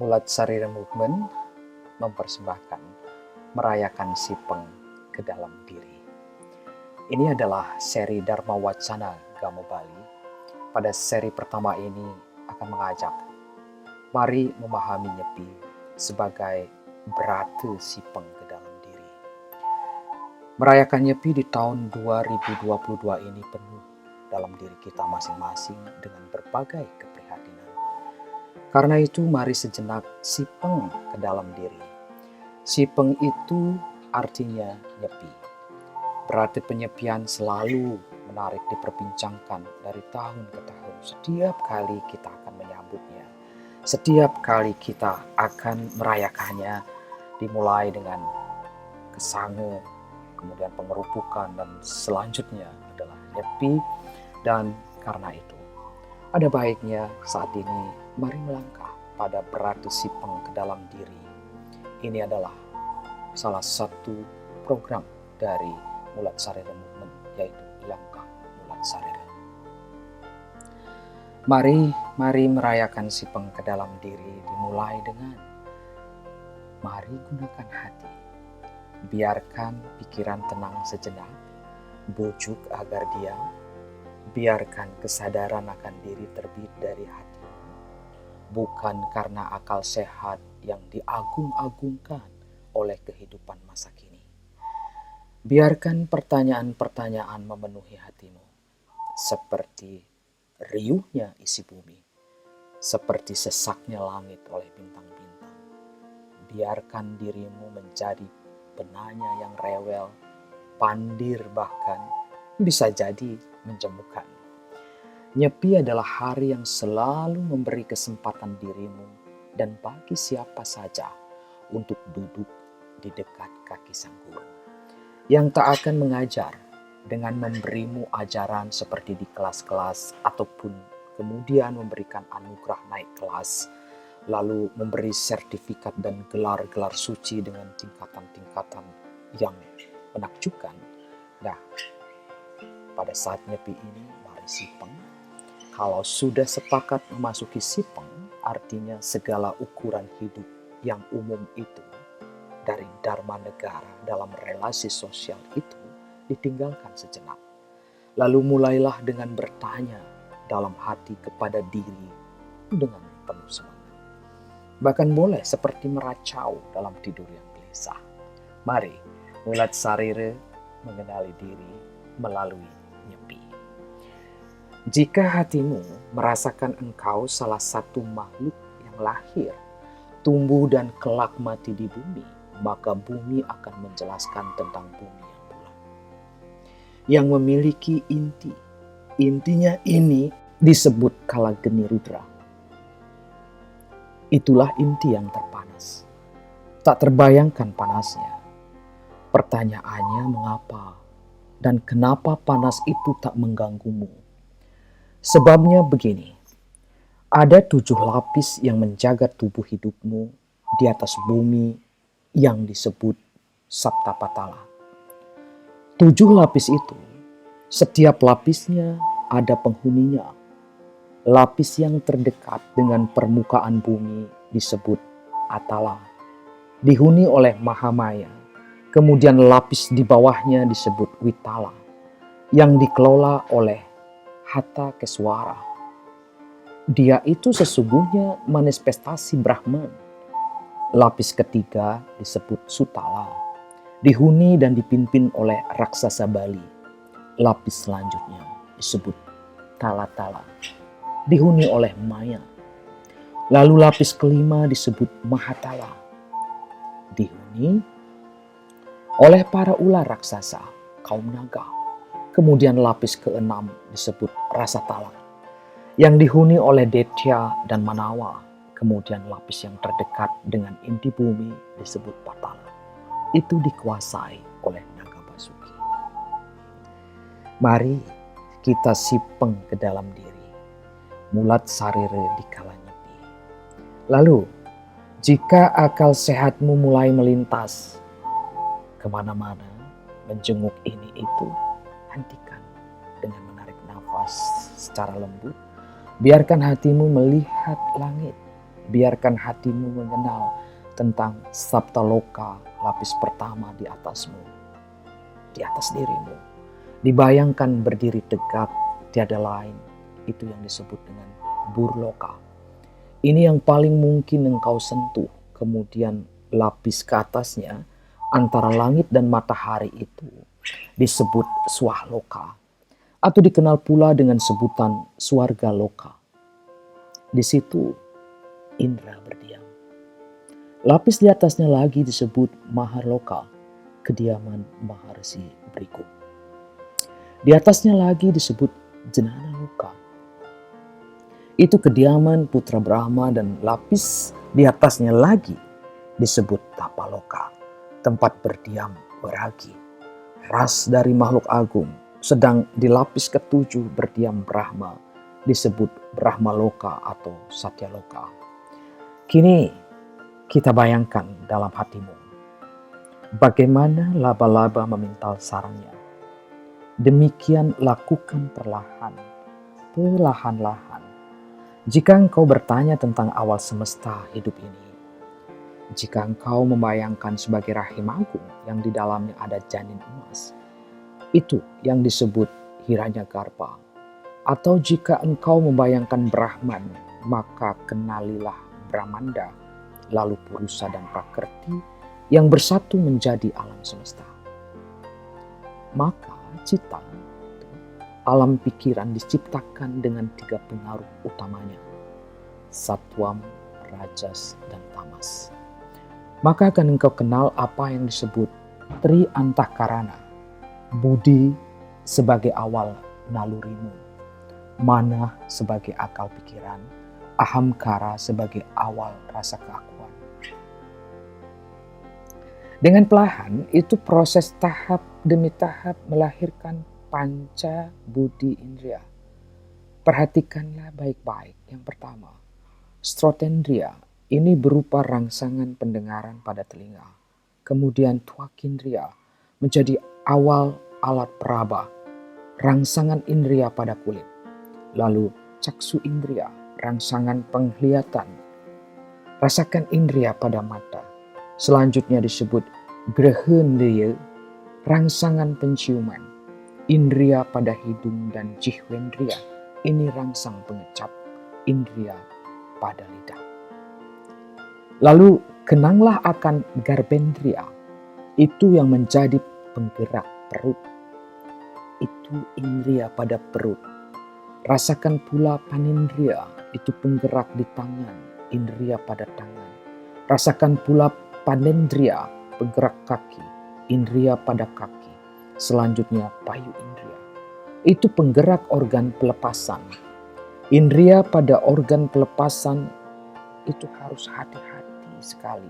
Mulat Sarira Movement mempersembahkan merayakan Sipeng ke dalam diri. Ini adalah seri Dharma Wacana Gamo Bali. Pada seri pertama ini akan mengajak mari memahami Nyepi sebagai berarti Sipeng ke dalam diri. Merayakan Nyepi di tahun 2022 ini penuh dalam diri kita masing-masing dengan berbagai keprihatinan. Karena itu mari sejenak Sipeng ke dalam diri. Sipeng itu artinya nyepi. Berarti penyepian selalu menarik diperbincangkan dari tahun ke tahun. Setiap kali kita akan menyambutnya. Setiap kali kita akan merayakannya, dimulai dengan kesange, kemudian pengerupukan, dan selanjutnya adalah nyepi. Dan karena itu, ada baiknya saat ini mari melangkah pada berarti Sipeng ke dalam diri. Ini adalah salah satu program dari Mulat Sarira Movement, yaitu Langkah Mulat Sarira. Mari merayakan Sipeng ke dalam diri dimulai dengan mari gunakan hati. Biarkan pikiran tenang sejenak, bujuk agar diam. Biarkan kesadaran akan diri terbit dari hati. Bukan karena akal sehat yang diagung-agungkan oleh kehidupan masa kini. Biarkan pertanyaan-pertanyaan memenuhi hatimu, seperti riuhnya isi bumi, seperti sesaknya langit oleh bintang-bintang. Biarkan dirimu menjadi penanya yang rewel, pandir bahkan, bisa jadi menjemukan. Nyepi adalah hari yang selalu memberi kesempatan dirimu dan bagi siapa saja untuk duduk di dekat kaki sang guru yang tak akan mengajar dengan memberimu ajaran seperti di kelas-kelas ataupun kemudian memberikan anugerah naik kelas, lalu memberi sertifikat dan gelar-gelar suci dengan tingkatan-tingkatan yang menakjubkan. Nah, pada saat nyepi ini mari Sipeng. Kalau sudah sepakat memasuki Sipeng, artinya segala ukuran hidup yang umum itu, dari dharma negara dalam relasi sosial itu, ditinggalkan sejenak. Lalu mulailah dengan bertanya dalam hati kepada diri dengan penuh semangat. Bahkan boleh seperti meracau dalam tidur yang gelisah. Mari, Mulat Sarira mengenali diri melalui nyepi. Jika hatimu merasakan engkau salah satu makhluk yang lahir, tumbuh dan kelak mati di bumi, maka bumi akan menjelaskan tentang bumi yang bulat, yang memiliki inti. Intinya ini disebut Kalageni Rudra. Itulah inti yang terpanas. Tak terbayangkan panasnya. Pertanyaannya mengapa dan kenapa panas itu tak mengganggumu? Sebabnya begini, ada 7 lapis yang menjaga tubuh hidupmu di atas bumi yang disebut Saptapatala. 7 lapis itu, setiap lapisnya ada penghuninya. Lapis yang terdekat dengan permukaan bumi disebut Atala, dihuni oleh Mahamaya. Kemudian lapis di bawahnya disebut Witala, yang dikelola oleh Hatha Keswara. Dia itu sesungguhnya manifestasi Brahman. Lapis ketiga disebut Sutala, dihuni dan dipimpin oleh raksasa Bali. Lapis selanjutnya disebut Talatala, dihuni oleh Maya. Lalu lapis kelima disebut Mahatala, dihuni oleh para ular raksasa, kaum naga. Kemudian lapis keenam disebut Rasatala, yang dihuni oleh Detya dan Manawa. Kemudian lapis yang terdekat dengan inti bumi disebut Patala. Itu dikuasai oleh naga Basuki. Mari kita Sipeng ke dalam diri, Mulat Sarira di kala nyepi. Lalu, jika akal sehatmu mulai melintas kemana-mana, menjenguk ini itu, hentikan dengan menarik nafas secara lembut. Biarkan hatimu melihat langit. Biarkan hatimu mengenal tentang Saptaloka, lapis pertama di atasmu, di atas dirimu. Dibayangkan berdiri tegak, tiada lain. Itu yang disebut dengan Burloka. Ini yang paling mungkin engkau sentuh. Kemudian lapis ke atasnya, antara langit dan matahari itu disebut Swahloka, atau dikenal pula dengan sebutan Swarga Loka. Di situ Indra berdiam. Lapis di atasnya lagi disebut Maharloka, kediaman Maharsi berikut. Di atasnya lagi disebut Jenana Loka. Itu kediaman Putra Brahma, dan lapis di atasnya lagi disebut Tapaloka, tempat berdiam Weragi, ras dari makhluk agung. Sedang di lapis ketujuh berdiam Brahma, disebut Brahmaloka atau Satyaloka. Kini kita bayangkan dalam hatimu bagaimana laba-laba memintal sarangnya. Demikian lakukan perlahan-lahan. Jika engkau bertanya tentang awal semesta hidup ini, jika engkau membayangkan sebagai rahim agung yang di dalamnya ada janin emas, itu yang disebut Hiranyagarbha. Atau jika engkau membayangkan Brahman, maka kenalilah Brahmanda, lalu Purusa dan Prakrti yang bersatu menjadi alam semesta. Maka cita, alam pikiran, diciptakan dengan 3 pengaruh utamanya: Satwam, Rajas, dan Tamas. Maka akan engkau kenal apa yang disebut Tri Antakarana. Budi sebagai awal nalurimu, mana sebagai akal pikiran, ahamkara sebagai awal rasa keakuan. Dengan perlahan itu proses tahap demi tahap melahirkan panca budi indriya. Perhatikanlah baik-baik. Yang pertama, strotendriya, ini berupa rangsangan pendengaran pada telinga. Kemudian twakindriya menjadi awal alat peraba, rangsangan indriya pada kulit. Lalu caksu indriya, rangsangan penglihatan. Rasakan indriya pada mata. Selanjutnya disebut grahendriya, rangsangan penciuman. Indriya pada hidung, dan jihwendriya, ini rangsang pengecap. Indriya pada lidah. Lalu kenanglah akan garbendriya, itu yang menjadi penggerak perut. Itu indriya pada perut. Rasakan pula panindriya, itu penggerak di tangan. Indriya pada tangan. Rasakan pula panendriya, penggerak kaki. Indriya pada kaki. Selanjutnya payu indriya, itu penggerak organ pelepasan. Indriya pada organ pelepasan itu harus hati-hati sekali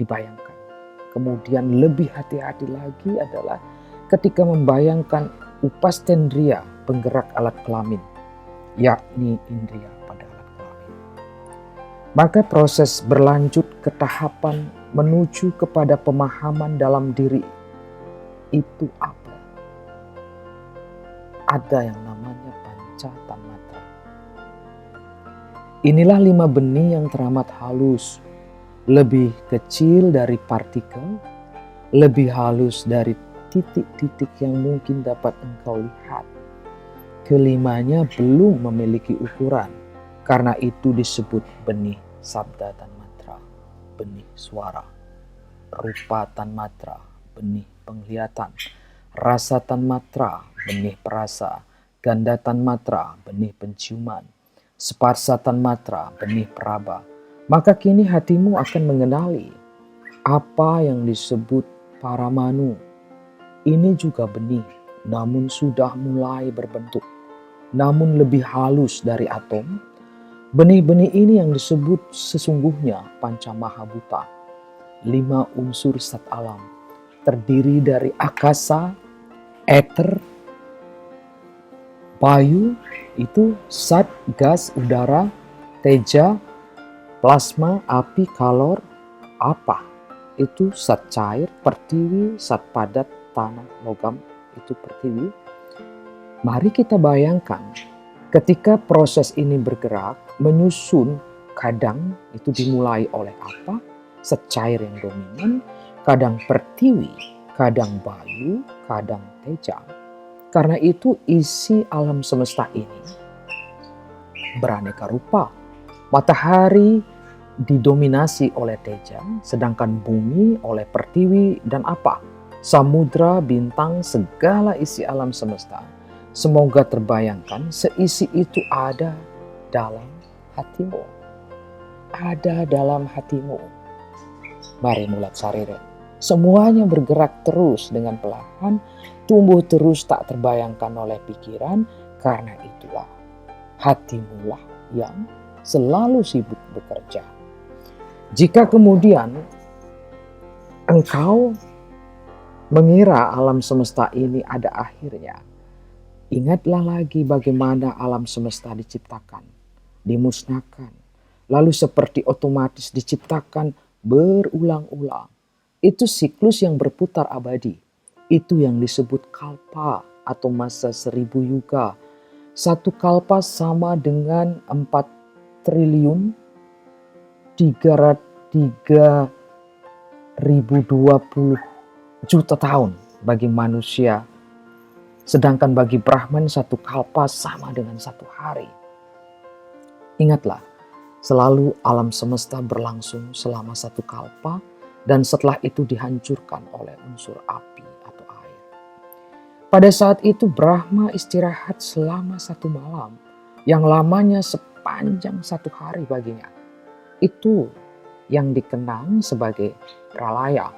dibayangkan. Kemudian lebih hati-hati lagi adalah ketika membayangkan upastendriya, penggerak alat kelamin, yakni indriya pada alat kelamin. Maka proses berlanjut ke tahapan menuju kepada pemahaman dalam diri. Itu apa? Ada yang namanya panca tanmatra. Inilah 5 benih yang teramat halus, lebih kecil dari partikel, lebih halus dari titik-titik yang mungkin dapat engkau lihat. Kelimanya belum memiliki ukuran, karena itu disebut benih sabda tanmatra, benih suara, rupa tanmatra, benih penglihatan, rasa tanmatra, benih perasa, ganda tanmatra, benih penciuman, sparsa tanmatra, benih peraba. Maka kini hatimu akan mengenali apa yang disebut paramanu. Ini juga benih, namun sudah mulai berbentuk, namun lebih halus dari atom. Benih-benih ini yang disebut sesungguhnya pancamahabhuta, 5 unsur zat alam, terdiri dari akasa, ether, bayu, itu zat, gas, udara, teja, plasma, api, kalor, apa. itu zat cair, pertiwi, zat padat, tanah, logam, itu pertiwi. Mari kita bayangkan ketika proses ini bergerak, menyusun, kadang itu dimulai oleh apa? Zat cair yang dominan, kadang pertiwi, kadang bayu, kadang teja. Karena itu isi alam semesta ini beraneka rupa. Matahari didominasi oleh teja, sedangkan bumi oleh pertiwi dan apa? Samudra, bintang, segala isi alam semesta. Semoga terbayangkan seisi itu ada dalam hatimu. Ada dalam hatimu. Mari mulat sarire. Semuanya bergerak terus dengan perlahan, tumbuh terus tak terbayangkan oleh pikiran, karena itulah hatimu lah yang selalu sibuk bekerja. Jika kemudian engkau mengira alam semesta ini ada akhirnya, ingatlah lagi bagaimana alam semesta diciptakan, dimusnahkan, lalu seperti otomatis diciptakan berulang-ulang. Itu siklus yang berputar abadi. Itu yang disebut kalpa atau masa 1000 yuga. Satu kalpa sama dengan 4 triliun 3.020 juta tahun bagi manusia. Sedangkan bagi Brahman satu kalpa sama dengan 1 hari. Ingatlah, selalu alam semesta berlangsung selama 1 kalpa dan setelah itu dihancurkan oleh unsur api atau air. Pada saat itu Brahma istirahat selama 1 malam yang lamanya sepanjang 1 hari baginya. Itu yang dikenang sebagai pralaya.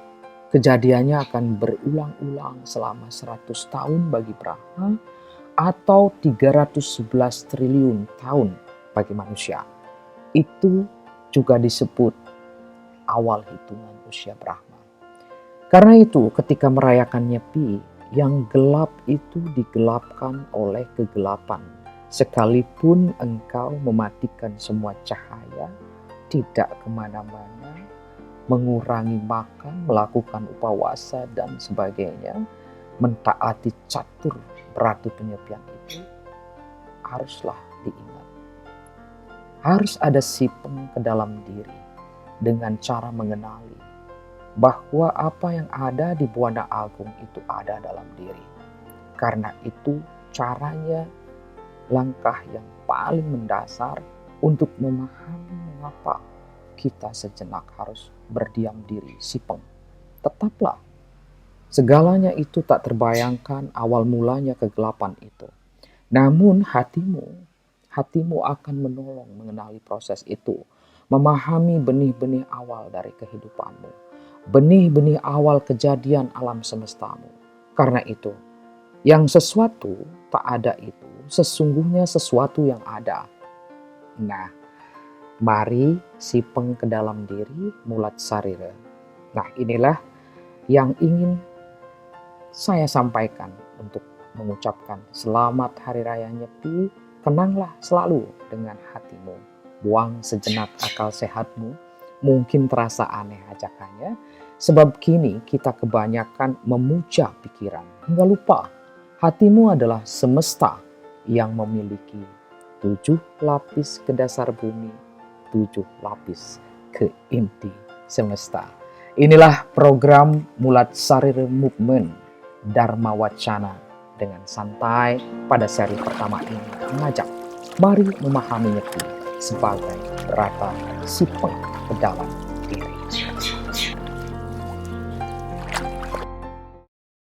Kejadiannya akan berulang-ulang selama 100 tahun bagi Brahma atau 311 triliun tahun bagi manusia. Itu juga disebut awal hitungan usia Brahma. Karena itu ketika merayakan Nyepi, yang gelap itu digelapkan oleh kegelapan. Sekalipun engkau mematikan semua cahaya, tidak kemana-mana, mengurangi makan, melakukan upawasa dan sebagainya, mentaati catur berarti penyepian itu, haruslah diingat. Harus ada sipeng ke dalam diri dengan cara mengenali bahwa apa yang ada di Buana Agung itu ada dalam diri. Karena itu caranya langkah yang paling mendasar untuk memahami mengapa kita sejenak harus berdiam diri, sipeng. Tetaplah, segalanya itu tak terbayangkan awal mulanya kegelapan itu. Namun hatimu akan menolong mengenali proses itu, memahami benih-benih awal dari kehidupanmu, benih-benih awal kejadian alam semestamu. Karena itu, yang sesuatu tak ada itu sesungguhnya sesuatu yang ada. Nah, mari sipeng ke dalam diri, mulat sarira. Nah, inilah yang ingin saya sampaikan untuk mengucapkan selamat Hari Raya Nyepi. Kenanglah selalu dengan hatimu. Buang sejenak akal sehatmu. Mungkin terasa aneh ajakannya, sebab kini kita kebanyakan memuja pikiran hingga lupa hatimu adalah semesta yang memiliki 7 lapis ke dasar bumi, 7 lapis ke inti semesta. Inilah program Mulat Sarira Movement Dharma Wacana dengan santai pada seri pertama ini mengajak mari memahami Nyepi sebagai rata sipeng ke dalam